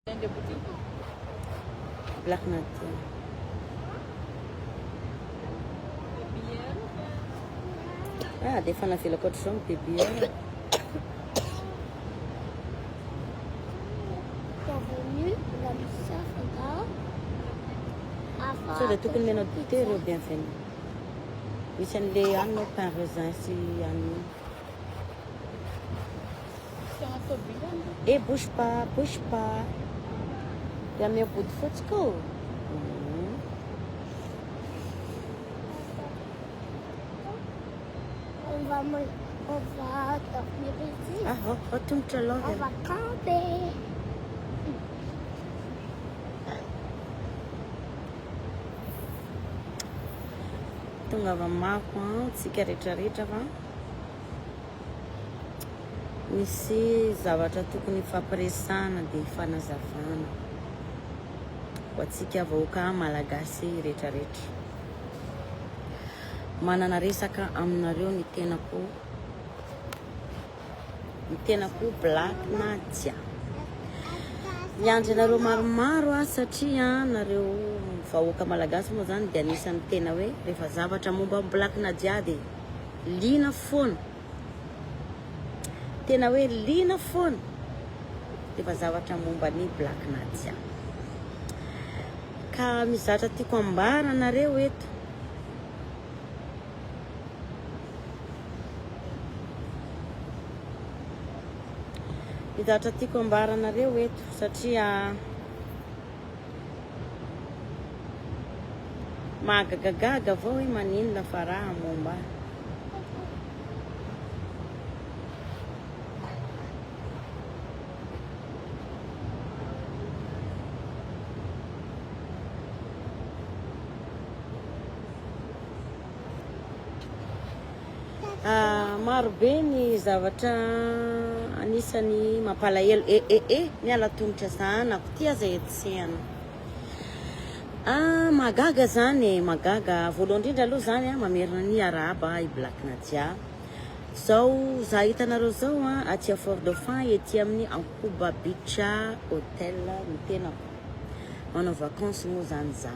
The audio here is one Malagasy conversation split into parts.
Black nut. Ah, des fois on a fait le code son bébé. Bienvenue, la mission So the token may not be bien fait. We send the anno pain raisin si anno. Et bouge pas, bouge pas. Il y a mes bouts de photo. On va dormir ici. Ah, retourne te là. On va camper. Tonga va mako tsika rehetrarehetra fa misy zavatra tokony fampiresahana dia fanazavana ho antsika vahoaka malagasy rehetrarehetra. Manana resaka aminareo ny tenako Black Nadia. Miandry anareo maromaro satria nareo vahoaka malagasy moa zany dia anisan'ny tena hoe rehefa zavatra momba Black Nadia dia liana foana. Tena hoe liana foana rehefa zavatra momba ny Black Nadia. Ka mizatra tiako ambara anareo eto. Mizatra tiako ambara anareo eto satria magagagaga avao hoe maninona fa raha momba. Marobe ny zavatra anisany mampalahelo. Miala tongotra zanako ty aza etsehana. Magaga zany magaga voalohany indrindra aloha zany mamerina ny araba i Black Nadia. Zao za hitanareo zao aty Fort-Dauphin ety amin'ny Ankoba Beach Hotel ny tenako. Manao vacances moa zany za.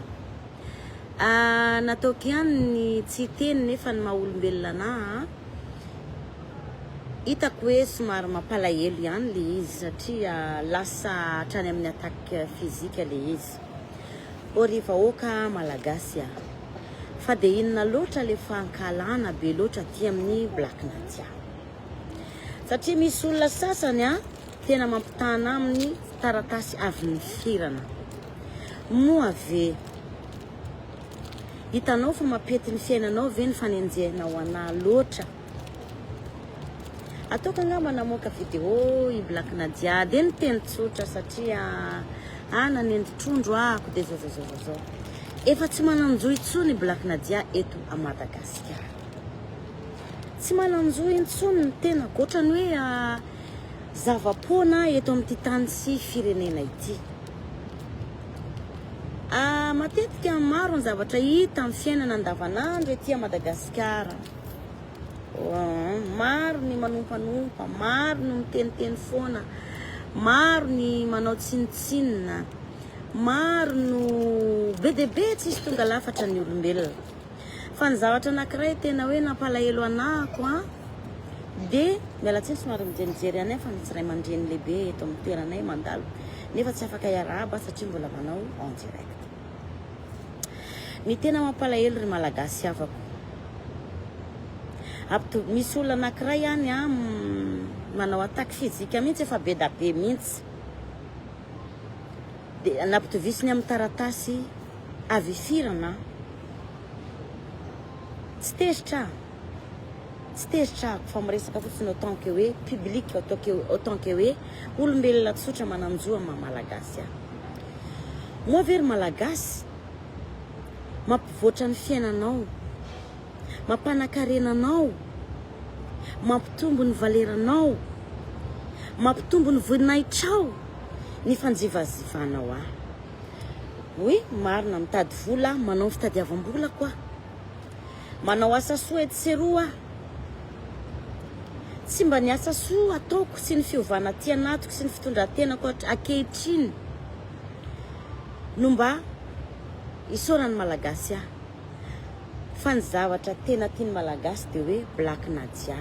Nataoko ihany ny tsy teny nefa ny maha-olombelona anahy. Hitako hoe somary mampalahelo ihany le izy satria lasa hatrany amin'ny attaque physique le izy. Ori vahoaka malagasy fa dia inona loatra le fankalana be loatra aty amin'ny Black Nadia. Satria misy olona sasany tena mampitana amin'ny taratasy avy nifirana. Moa ve hitanao fa mapety ny fiainanao ve ny fanenjehanao anahy loatra. Ataoko angamba namoaka vidéo i Black Nadia dia ny teny tsotra satria nanendy trondro ako dia zao. Efa tsy mananjo intsony Black Nadia eto a Madagasikara. Tsy mananjo intsony ny tena ohatrany hoe zava-pona eto amin'ity tany sy firenena ity. Matetika maro ny zavatra hita amin'ny fiainana andavanandro ety a Madagasikara. Maro ny manompanompa, maro ny miteniteny foana, maro ny manao tsinitsinina, maro no be dia be tsisy tonga lafatra ny olombelona. Fa ny zavatra anankiray tena hoe nampalahelo anako dia miala tsiny somary mijerijery anay fa misy ray aman-dreny lehibe eto amin'ny toeranay mandalo nefa tsy afaka iarahaba satria mbola manao en direct. Ny tena mampalahelo ry malagasy havako. Misy olona anankiray ihany manao attaque physique mihitsy efa be da be mihitsy. Dia nampitovisiny amin'ny taratasy avy firana. Tsy tezitra fa miresaka fotsiny autant que hoe public autant que hoe olombelona tsotra mananjoa malagasy. Moa very malagasy mampivoatra ny fiainanao, mampanakarenanao, mampitombo ny valeranao, mampitombo ny voninaitrao ny fanjivazivanao Oi, marina mitady vola, manao fitadiavam-bola koa. Manao asa soa ety seroa. Tsy mba ny asa soa ataoko sy ny fiovana ty anatoko sy ny fitondrantenako ankehitriny. no mba isaorany malagasy fa ny zavatra tena tiany malagasy de hoe Black Nadia.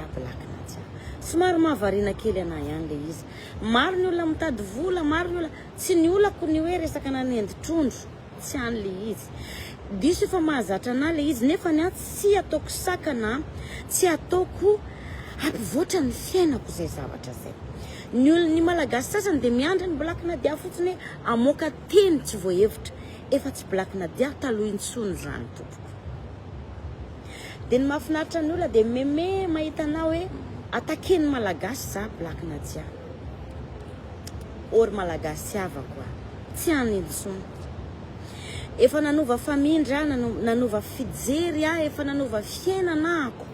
Somary mahavariana kely ana ihany le izy. Maro ny olona mitady vola, maro ny olona tsy ny olako ny hoe resaka nanendy-trondro, tsy an'le izy. Diso fa mahazatra ana le izy nefa ny tsy ataoko sakana, tsy ataoko ampivoatra ny fiainako zay zavatra zay. Ny malagasy sasany de miandra ny Black Nadia fotsiny amoaka teny tsy voahevitra, efa tsy Black Nadia taloha intsony zany tompoko. De ny mahafinaritra ny olona de meme mahita ana hoe atakeny malagasy za Black Nadia. Or malagasy avako tsy any intsony. Efa nanova famindra, nanova fijery efa nanova fiainana ako.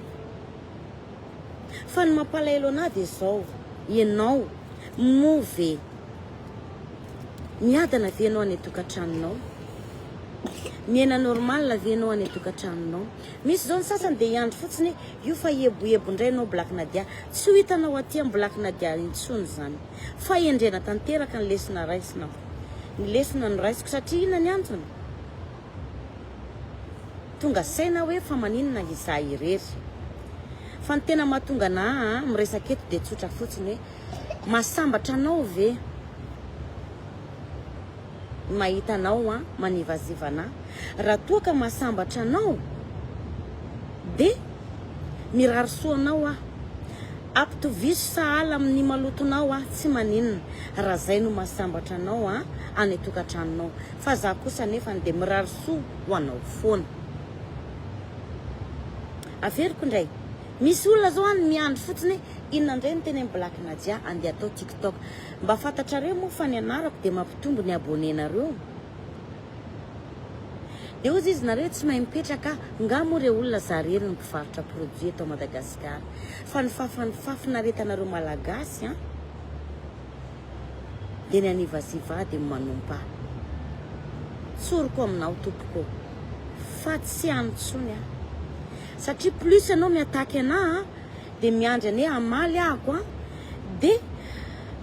Fa ny mampalahelo ana de zao, ianao move miadana ve ianao any tokantranonao, miaina normal ve ianao any tokantranonao. Misy zao ny sasany de iandro fotsiny io fa eboebo indray ianao Black Nadia, tsy ho hitanao aty amin'ny Black Nadia intsony zany, fa endrena tanteraka ny lesona raisinao, ny lesona ny raisiko satria ina ny antony tonga saina hoe fa maninona iza irery. Fa ny tena mahatonga ana miresaka eto de tsotra fotsiny hoe masambatra anao ve mahita anao manivazivana. Raha toa ka masambatra anao de mirarisoa anao ampitoviso sahala amin'ny malotonao tsy maninona. Raha zay no masambatra anao any tokantranonao, fa za kosa nefa de mirarisoa ho anao foana. Averiko indray, misy olona zao miandry fotsiny inona indray ny teny Black Nadia andeha atao TikTok. Mba fantatrareo moa fa ny anarako de mampitombo ny abonnenareo. De ozy izy nareo tsy mahay mipetraka nga moa reo olona zarery ny mpivarotra produit eto Madagasikara. Fa ny fafinaretanareo malagasy de ny anivaziva de manompa. Tsoroko aminao tompoko fa tsy antsony satria plus ianao miataky ana de miandry ane amaly ako de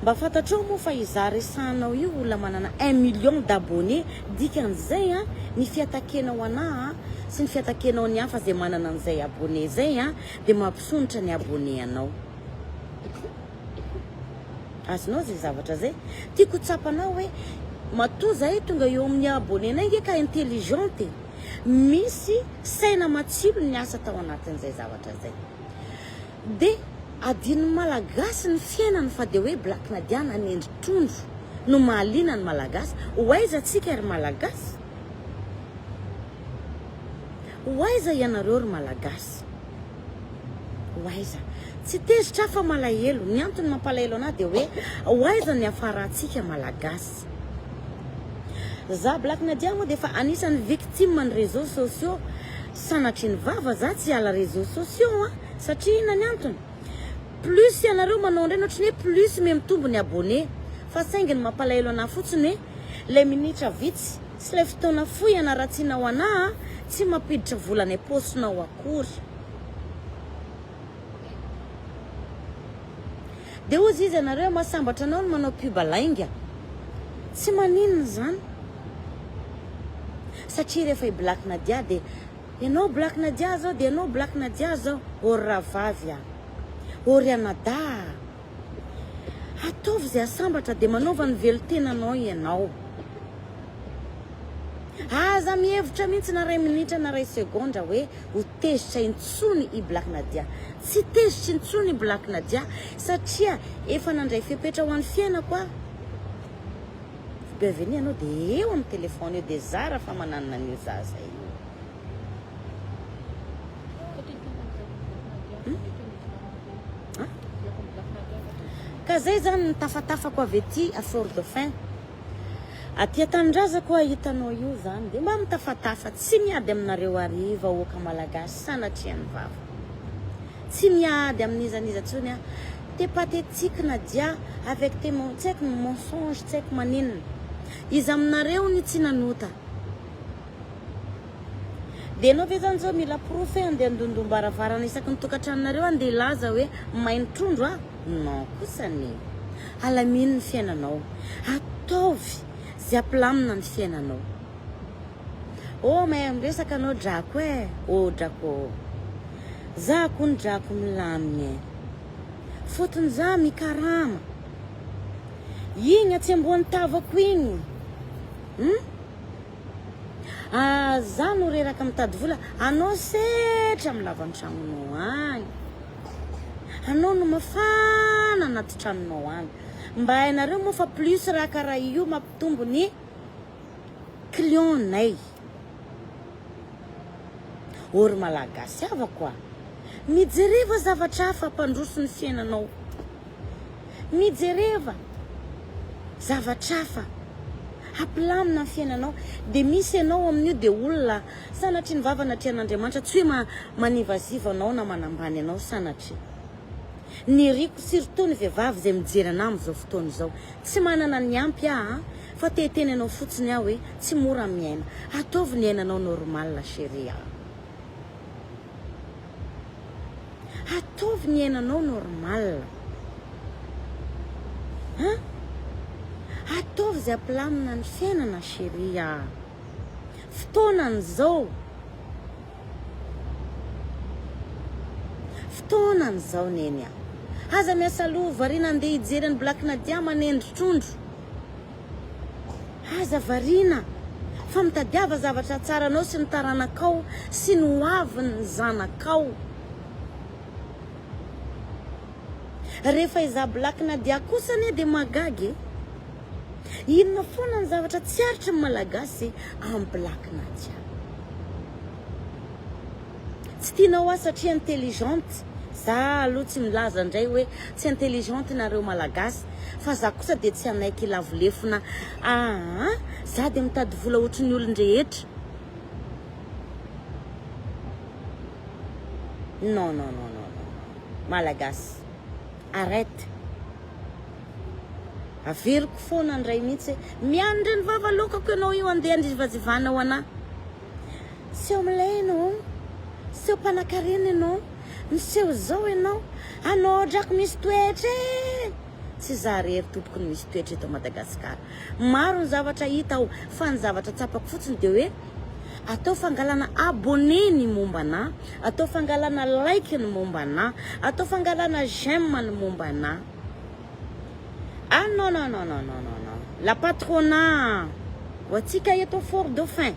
mba fantatrao moa fa iza resanao io olona manana 1 million d'abonnés, dikan'izay ny fiatakenao ana sy ny fiatakenao ny hafa zay manana an'izay abonné zay de mampisonitra ny abonné anao. Azonao zay zavatra zay tiako tsapanao hoe matoa zahay tonga eo amin'ny abonné nay ka intelligente, misy saina matsilo ny asa tao anatin'izay zavatra zay. De adiny malagasy ny fiainany fa de hoe Black Nadia nanendry trondro no mahaliana ny malagasy. Hoaiza tsika ry malagasy, hoaiza ianareo ry malagasy, hoaiza tsy tezitra fa malahelo. Ny antony mampalahelo ana de hoe hoaiza ny afaratsika malagasy. Za Black Nadia moa de fa anisan'ny victime ny réseaux sociaux. Sanatry ny vava za tsy ala réseaux sociaux satria ina ny antony plus ianareo manao indray ohatrany hoe plus mitombo ny abonné. Fa saingy ny mampalahelo ana fotsiny le minitra vitsy sy le fotoana fohy anaratsianao ana tsy mampiditra vola ny paosinao akory. De ozy izy anareo masambatra anao no manao pub lainga, tsy maninona zany satria rehefa i Black Nadia de ianao Black Nadia zao, de ianao Black Nadia zao, ory ravavy ory anada ataovy zay asambatra de manaova ny velotenanao ianao. Aza mihevitra mihitsy na 2 minitra na 2 segondra hoe ho tezitra intsony i Black Nadia. Tsy tezitra intsony i Black Nadia satria efa nandray fepetra ho an'ny fiainako bienvenue anao de eo amin'ny telefony eo de zara fa mananana an'io zaza io. Ka zay zany ny tafatafako avy ety à Fort Dauphin. Aty Tanindrazako hitanao io zany de mba mitafatafa, tsy miady aminareo ariva oka malagasy sanatria ny vava. Tsy miady amin'izaniza tsony t'es pathétique Nadia avec tes mensonges tsaiky maninona. Izy aminareo ny tsy nanota. De anao ve zany zao mila proof andeha andondom-baravarana isaky ny tokantranonareo andeha laza hoe mainy trondro non kosany alamino ny fiainanao. Ataovy zay ampilamina ny fiainanao. Mahay miresaka anao drako drako za koa ny drako milamina fotony za mikarama igny atsembony tavako igny za no reraka mitady vola anao setra milavany tragnonao agny anao no mafana anaty tragnonao agny mba hainareo moa fa plus raha karaha io mampitombo ny client-nay. Oro malagasy ava koa mijereva zavatra hafa ampandroso ny fiainanao, mijereva zavatra hafa ampilamina ny fiainanao. De misy anao amin'io de olona sanatry ny vavana tian'Andriamanitra tsy hoe manivaziva anao na manambany anao sanatry. Ny riko surtout ny vehivavy zay mijery anao amin'izao fotoana izao tsy manana ny ampy fa teteny anao fotsiny aho hoe tsy mora miaina. Ataovy ny ainanao normal la chérie. Ataovy ny ainanao normal. Ataovy zay ampilamina ny fiainana chérie. Fotoanan'izao neny. Aza miasa aloha varina andeha hijery ny Black Nadia manendry trondro. Aza varina fa mitadiava zavatra tsara anao sy ny taranakao sy ny hoaviny ny zanakao. Rehefa iza Black Nadia kosa ane de magagy. Inona foana ny zavatra tsy aritry ny malagasy amin'ny Black Nadia. Tsy tianao satria intelligente. Za aloha tsy milaza ndray hoe tsy intelligente nareo malagasy fa za kosa de tsy anaiky lavolefona. Za de mitady vola ohatry ny olon-drehetra. Non. Malagasy. Arrête. Averiko foana andray mihitsy miandry ny vavalokako ianao io andeha andrivazivanao ana. Seo mileno, seo mpanakarena ianao, miseho zao ianao, anao drako misy toetra. Tsy za rery tompoko ny misy toetra eto Madagasikara. Maro ny zavatra hita ao fa ny zavatra tsapako fotsiny de hoe atao fangalana abonné ny mombana, atao fangalana like ny mombana, atao fangalana j'aime ny mombana. Non. La patronat. Watika eto Fort Dauphin.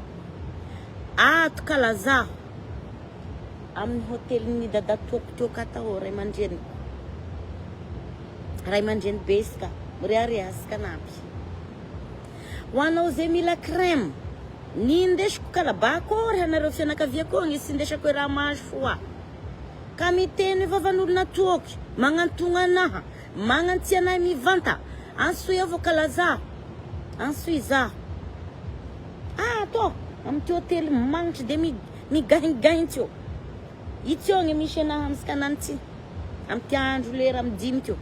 Tukalaza. Amin'ny hotel ni dada toko katao ray mandreny. Ray mandreny beska. Muriariaska napi. Wanao ze mila crème. Ni indesiko kalabako hanareo fianakavia ko ny sindesako raha mahazo foa. Kami teny vavan'olona toky, magnantogna anaha, magnantsy anahy mivanta. Ansoy avao kalaza. Ansoy za. To, amin'ny hôtely magnitry de migahingahin tio. Itio ny misy anahy amin'ny skanantsy. Amin'ny andro lera amin'ny 10 tio.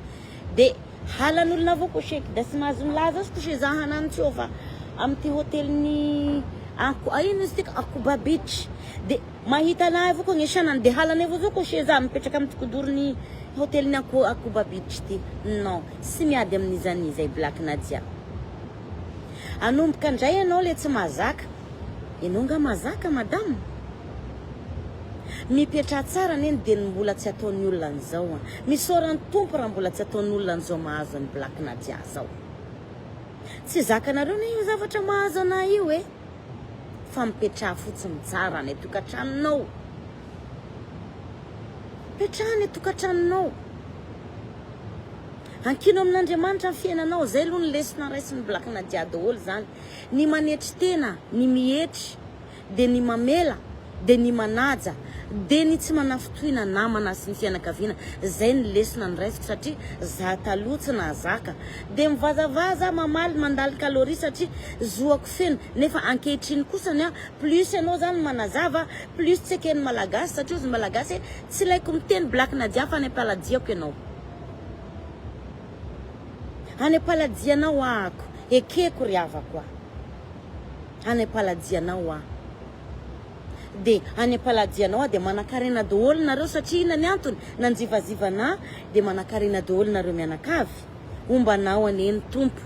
De halan'olona avao ko sheky, da sy mahazo milaza sy kushe za hanany tio fa amin'ny hôtely ni ino izy tika Akuba Beach. De mahita anahy avao ko ny sanany de halany avao ko sheza mipetraka amin'ny kodorony hôtely ni Akuba Beach ty. Non, sy miady amin'izany izay Black Nadia. Anomboka andray ianao le tsy mazaka. Ianao nga mazaka madame. Mipetra tsara neny de mbola tsy ataon'ny olona an'izao. Misorany tompo raha mbola tsy ataon'ny olona an'izao mahazo any Black Nadia zao. Tsy zakanareo na io zavatra mahazo anahy io fa mipetra fotsiny tsara ny tokantranonao. Petrahany tokantranonao. Ankino amin'Andriamanitra ny fiainanao, zay aloha ny lesona raisin'ny Black Nadia daholo zany. Ny manetry tena, ny mihetry, de ny mamela, de ny manaja, de ny tsy manafitohina namana sy ny fianakaviana. Zay ny lesona ny raisiko satria za talotsy na zaka. De mivazavaza mamaly mandalo kaloria satria zoako feno. Nefa ankehitriny kosa ny plus ianao zany manazava, plus tsy eken'ny malagasy satria ozy malagasy tsy laiko miteny Black Nadia fa any paladiako ianao. Any paladianao ako, ekeko ry havako. Any paladianao de any paladianao de manakarena daholo nareo satria inany antony nanjivazivana de manakarena daholo nareo mianakavy. Ombanao aneny tompo.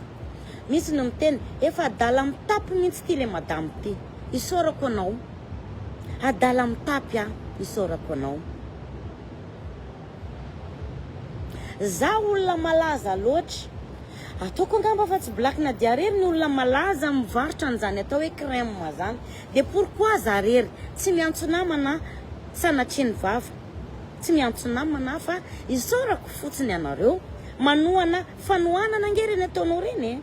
misy no miteny efa adala mitapy mihitsy ty le madamo ty, isaorako anao, adala mitapy isaorako anao. Za olona malaza loatra, ataoko angamba fa tsy Black Nadia rery ny olona malaza mivarotra an'izany atao hoe crème zany. De pourquoi za rery tsy miantso namana sanatriny vava, tsy miantso namana fa isaorako fotsiny anareo manoana fanohanana angereny ataonao reny.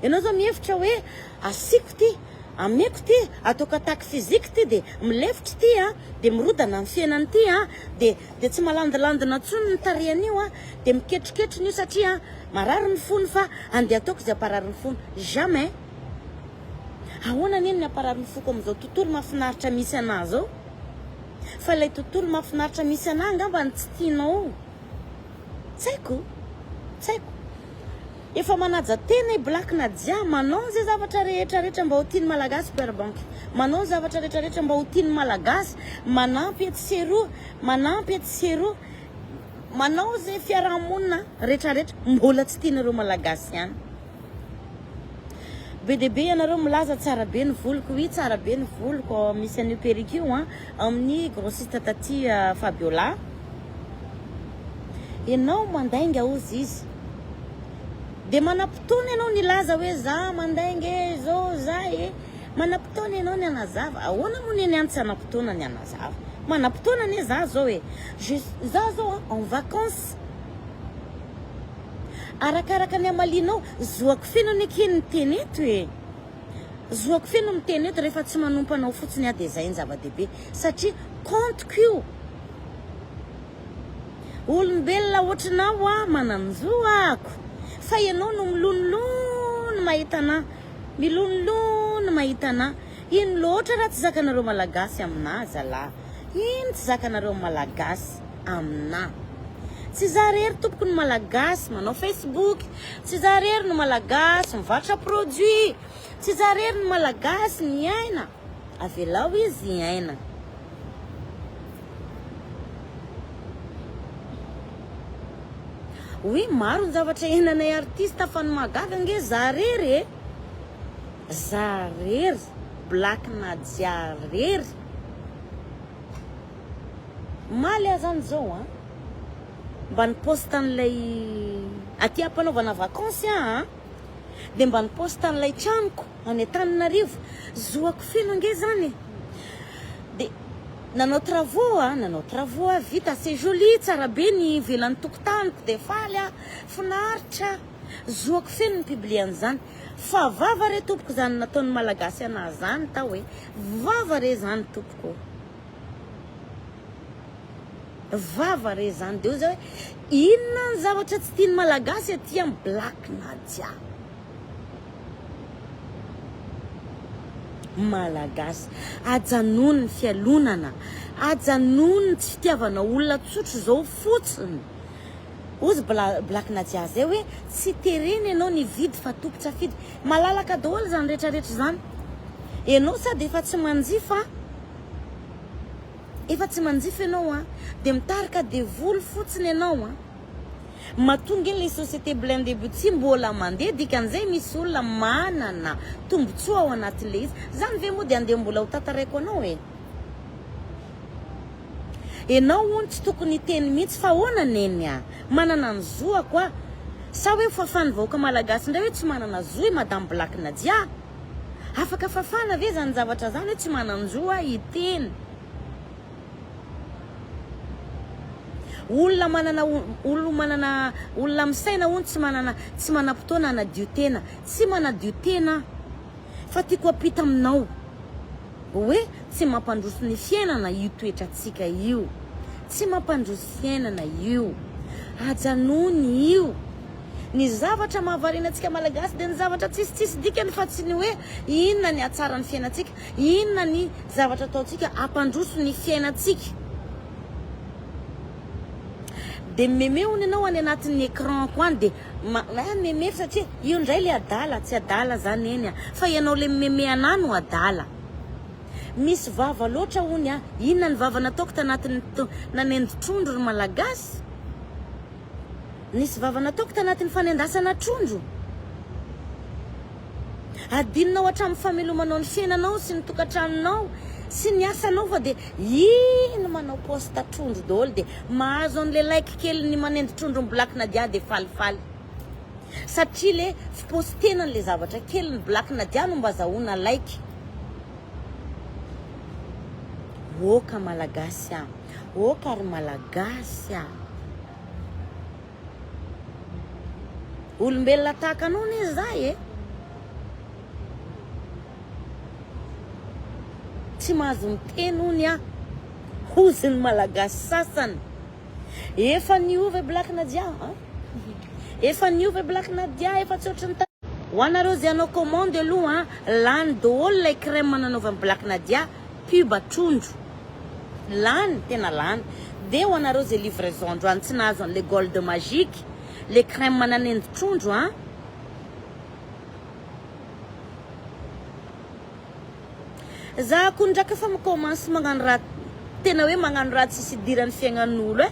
Ianao zao mihevitra hoe asiko ty, ameko ty, ataoko attaque physique ty, de milefitra ty de mirodana amin'ny fiainany ty de tsy malandilandina tsony ny tarian'io de miketroketro n'io satria marary ny fony fa andeha ataoko izay aparary ny fony. Jamais. Ahoana neny ny aparary ny foko amin'izao tontolo mahafinaritra misy anazy zao? Fa ilay tontolo mahafinaritra misy anahy angamba ny tsy tianao. Tsy haiko. Efa manaja tena i Black Nadia, manao zay zavatra rehetra mba ho tiany malagasy Superbank. Manao zavatra rehetra mba ho tiany malagasy, manampy ety seroa, manao zay fiarahamonina rehetra mbola tsy tianareo malagasy ihany. Be de be ianareo milaza tsara be ny voloko, tsara be ny voloko, misy an'io perruque io amin'ny grossiste taty Fabiola. Ianao mandainga ozy izy. De manapotona ianao nilaza hoe za mandainga zao za manapotona ianao ny anazava. Ahoana mo ny antsy anapotona ny anazava? Manapotona ny za zao za zao en vacances. Arakaraka ny amalinao, zoako feno ny keny teny eto zoako feno miteny eto rehefa tsy manompanao fotsiny de zay ny zava-dehibe satria compte io. Olombelona ohatranao mananjoako, fa ianao no milonilony mahita anahy. Ino loatra raha tsy zakanareo malagasy aminahy zalahy? Ino tsy zakanareo malagasy aminahy? Tsy za rery tompoko ny malagasy manao Facebook, tsy za rery no malagasy mivarotra produit, tsy za rery no malagasy miaina. Avelao izy iaina. Oui, maro ny zavatra henanay artiste fa ny magaga nge za rery Black Nadia rery. Maly azany zao mba niposta an'ilay aty ampanaovana vacances de mba niposta an'ilay tranoko any Antananarivo, zoako feno nge zany. De nanao travaux vita, c'est joli, tsara be ny velan'ny tokotaniko de faly finaritra, zoako feno ny publian'izany. Fa vava re tompoko zany nataon'ny malagasy anazy zany ta hoe vava re zany tompoko. Vava re zany de zao hoe inona ny zavatra tsy tiany malagasy aty amin'ny Black Nadia. Malagasy ajanony ny fialonana, ajanony ny tsy fitiavana olona tsotro zao fotsiny. Ozy Black Nadia zay hoe tsy tereny ianao ny vidy fa tompotra fidy. Malalaka daholo zany rehetrarehetra zany. Ianao sady efa tsy manjify ianao de mitarika devoly fotsiny ianao mahatonga ilay société blindé buty mbola mandeha dikan'izay misy olona manana tombotsoa ao anatin'ilay izy. Zany ve moa de andeha mbola ho tataraiko anao Ianao hono tsy tokony teny mihitsy fa ahoana neny manana ny zoako sa hoe fafany vahoaka malagasy ndray hoe tsy manana zo Madame Black Nadia? Afaka fafana ve zany zavatra zany hoe tsy manan-jo iteny? Olona misaina hono tsy manam-potoana anadio tena, tsy manadio tena fa tiako apita aminao hoe tsy mampandroso ny fiainana io toetratsika io, tsy mampandroso fiainana io, ajanony io. Ny zavatra mahavariana antsika malagasy de ny zavatra tsisitsisy dikany fa tsy ny hoe inona ny atsara ny fiainantsika, inona ny zavatra ataontsika ampandroso ny fiainantsika. De meme hono ianao any anatin'ny écran ko any de meme satria io ndray le adala, tsy adala zany eny fa ianao le meme anahy no adala. Misy vava loatra hono inona ny vava nataoko tanatin'ny nanendy trondro ny malagasy? Nisy vava nataoko tanatin'ny fanendasana trondro. adinonao hatramin'ny famelomanao ny fiainanao sy ny tokantranonao sy ny asanao fa dia ino manao posta trondro daholo dia mahazo an'le like kely ny manendy trondro ny Black Nadia dia falifaly satria le fipostenany le zavatra kely ny Black Nadia no mba zahoana like. Oka malagasy a, oka ary malagasy a, olombelona tahaka anao ne zay tsy mahazo miteny hony a, hozy ny malagasy sasany. Efa niova Black Nadia efa niova Black Nadia efa tsy ohatrany ho anareo zay anao commande aloha lany daholo lay crème mananaovany Black Nadia pub trondro lany tena lany. Dia ho anareo zay livraison androany tsy nahazo an'le gold magique le crème mananendy trondro za ko ndraka fa commence magnano raha tena hoe magnano raha tsisy idiran'ny fiaignan'olo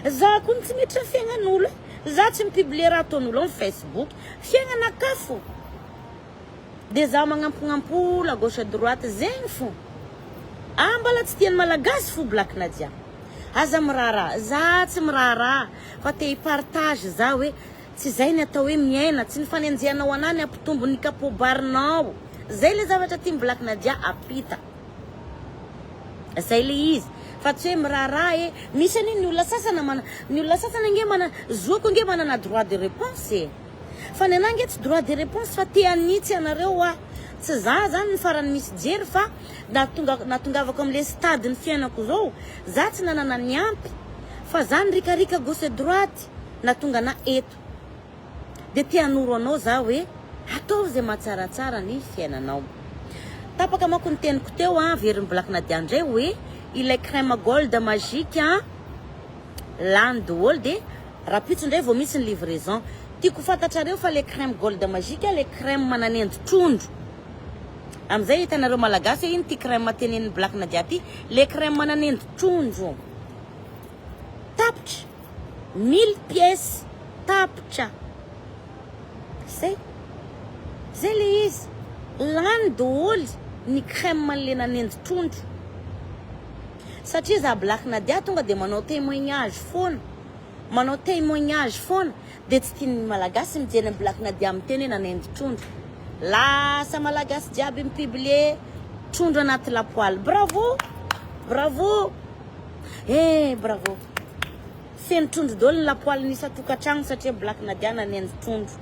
za ko tsy mitra fiaignan'olo za tsy mipublier raha ataon'olo amin'ny Facebook fiaignanakafo dia za magnampignampolo à gauche à droite zegny fo mbala tsy tian'ny malagasy fo Black Nadia aza miraharaha za tsy miraharaha fa te hipartage za hoe tsy zay ny atao hoe miaina tsy ny fanenjehanao anany ampitombo ny kapobarinao zay le zavatra tia Black Nadia apita zay le izy fa tsy hoe miraharaha misy any ny olona sasana ny olona sasana nge mana zoako nge manana droit de réponse fa ny anange tsy droit de réponse fa te anitsy anareo tsy za zany ny farany misy jery fa natongavako am'le stade ny fiainako zao za tsy nanana ny ampy fa za ny rikarika gauche droite natonga na eto dia te hanoro anao za hoe atao zay matsaratsara ny fiainanao. Tapaka manko ny teniko teo veriny Black Nadia ndray hoe ilay crème gold magique lany daholo dia rapitso ndray vao misy ny livraison. Tiako fantatrareo fa le crème gold magique le crème mananendy trondro amizay hitanareo malagasy iny ty crème tenen'ny Black Nadia ty le crème mananendy trondro tapitra 1000 pièces tapitra zay le izy lany daholo ny crème manle nanendy trondro satria za Black Nadia tonga dia manao témoignage foana dia tsy tian'ny malagasy mijery ny Black Nadia miteny hoe nanendy trondro lasa malagasy jiaby mipublier trondro anaty lapoaly. Bravo bravo bravo feno trondro daholo ny lapoaly nisy atokantragno satria Black Nadia nanendy trondro.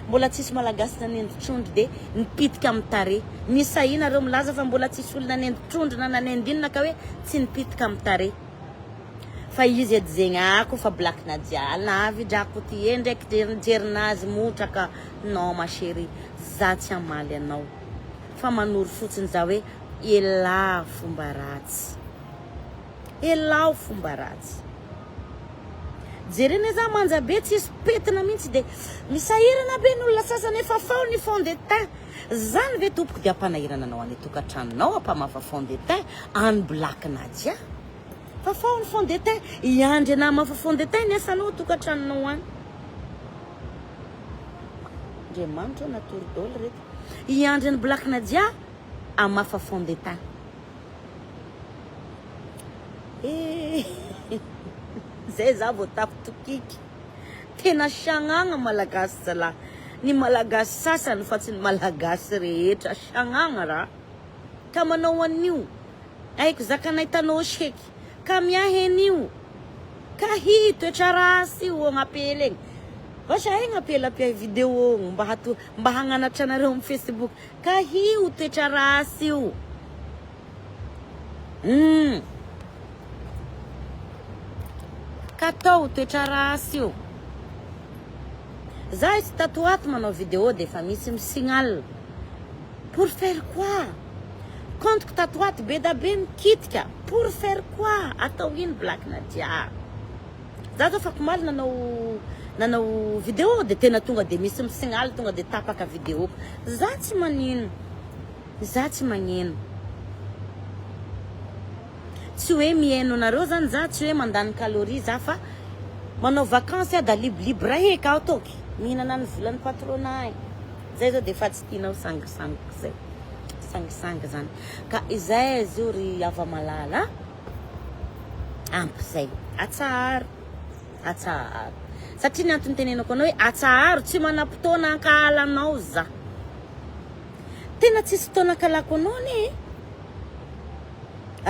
Mbola tsisy malagasy nanendy trondro dia nipitika amin'ny tare nisahina reo milaza fa mbola tsisy olona nanendy trondro na nanendy inona ka hoe tsy nipitika amin'ny tare fa izy edy zegny ako fa Black Nadia navidrako ty ndraiky jerinazy motraka non ma chérie za tsy amaly anao fa manoro fotsiny za hoe elao fomba ratsy jerena za manja be tsisy petina mihitsy dia misahirana be n'olona sasany efa fao ny fond de teint zany ve tompoko dia ampanahirana anao any tokantranonao ampamafa fond de teint any Black Nadia fa fao ny fond de teint iandry na mafa fond de teint ny asanao tokantranonao any Andriamanitra natory daholo reto iandry ny Black Nadia amafa fond de teint zay za vao tapitokiky tena sagnagna malagasy zalahy ny malagasy sasany fa tsy ny malagasy rehetra sagnagna raha ka manao an'io aiko zakanay tanao seky ka miahen'io ka toetra rasy io agnapela egny vasa egny apelapia vidéo mba hagnanatra anareo amin'ny Facebook ka toetra rasy io katao toetra rasy io za izy tatoato manao vidéo dia efa misy misignal pour faire quoi compte tatoato be da be mikitika pour faire quoi atao ino Black Nadia za zao fa komaly nanao vidéo dia tena tonga dia misy misignal tonga dia tapaka vidéo za tsy magnino tsy hoe mihaino anareo zany za tsy hoe mandany calorie za fa manao vacances da libre raha heka aho toky mihinana ny volan'ny patronay zay zao de efa tsy tianao sangisangy zay sangisangy zany ka izay izy ry ava-malala ampy zay atsaharo satria ny antony tenenako anao hoe atsaharo tsy manam-potoana ankahalanao za tena tsisy fotoana ankalako anao ne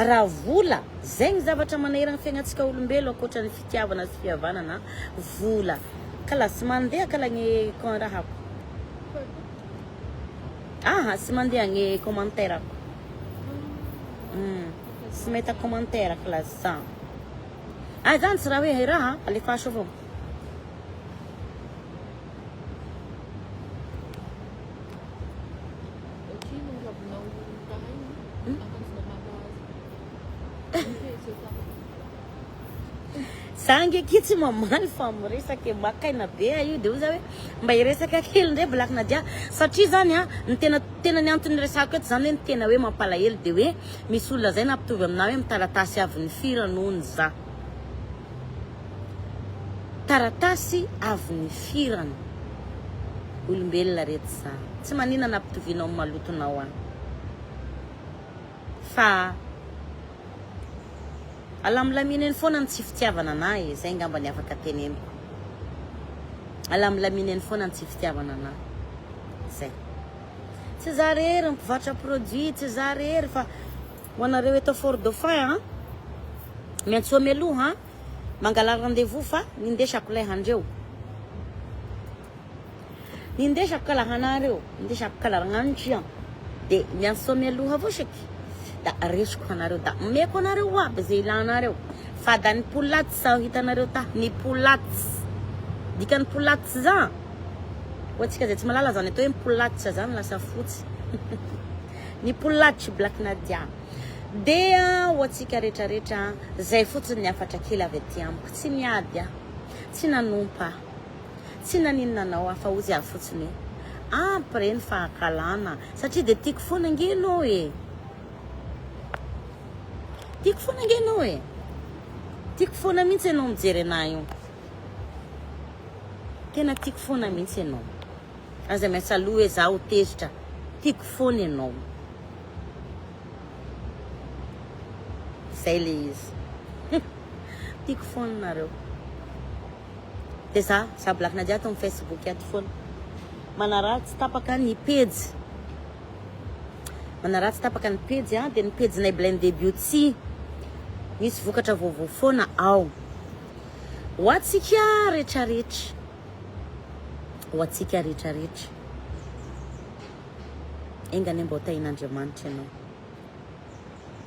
raha vola zay ny zavatra manahirana fiainantsika olombelo ankoatra ny fitiavana sy fihavanana vola kala sy mandeha kala ny rahako sy mandeha ny commentaire ako sy meta commentaire kala sa zany tsy raha hoe raha alefaso avao sangy aky tsy mamaly fa miresaka makaina be io de oza hoe mba iresaka kely ndray Black Nadia satria zany ny tena ny antony resako eto zany hoe ny tena hoe mampalahelo de hoe misy olona zay nampitovy aminao hoe mitaratasy avy ny firanony za taratasy avy ny firana olombelona reto za tsy manina nampitovinao malotonao fa alamilamineny foana ny tsy fitiavana anahy zay ngamba ny afaka teneniko alamilamineny foana ny tsy fitiavana anahy zay tsy za rery mpivarotra produit tsy za rery fa ho anareo eto Fort Dauphin miantsoa mialoha mangala rendez-vous fa nindesako lay handreo nindesako kala hanareo nindesako kala ragnanitria de miantsoa mialoha avao saky da resiko anareo da meko anareo aby zay ilanareo fa da ny polaty sa hitanareo ta ny polaty dika ny polaty za hoatsika zay tsy malala zany atao hoe polaty sa zany lasa fotsy ny polaty Black Nadia de hoatsika rehetrarehetra zay fotsiny ny afatra kely avy aty amiko tsy miady tsy nanompa tsy naninona anao fa ozy avy fotsiny après ny fahakalana satria de tiako foana ngenao tiako foana ngenao tiako foana mihitsy ianao mijery anahy io tena tiako foana mihitsy ianao aza miasa aloha hoe za ho tezitra tiako foana ianao zay le izy tiako foana nareo de za Black Nadia ato amin'ny Facebook ato foana manaratsy tapaka ny page manaratsy tapaka ny page de ny page nay Blindé Beauty misy vokatra vaovao foana ao hoatsika rehetrarehetra hoatsika rehetrarehetra engany mba hotahin'Andriamanitra ianao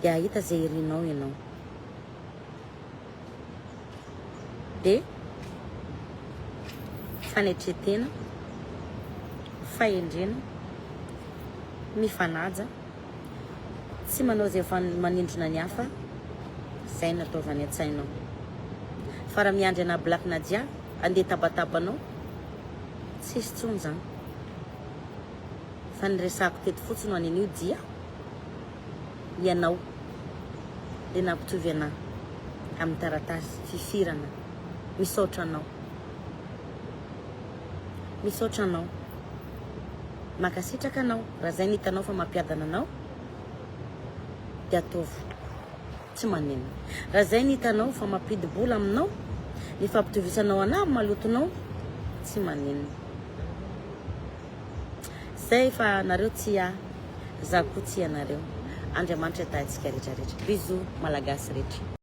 de ahita zay irinao ianao de fanetretena fahendrena mifanaja tsy manao zay manindrona ny hafa zay nataovany an-tsainao fa raha miandry ana Black Nadia andeha tabatabanao tsisy tsony zany fa niresako teto fotsiny ho an'io dia ianao le nampitovy anahy amin'ny taratasy fifirana misaotra anao makasitraka anao raha zay nitanao fa mampiadana anao de ataovy tsy maneno raha zay nitanao fa mampidibola aminao ny fampitovisanao anahy malotonao tsy maneno zay fa nareo tsy za koa tsy anareo Andriamanitra tahantsika rehetrarehetra bisous malagasy rehetra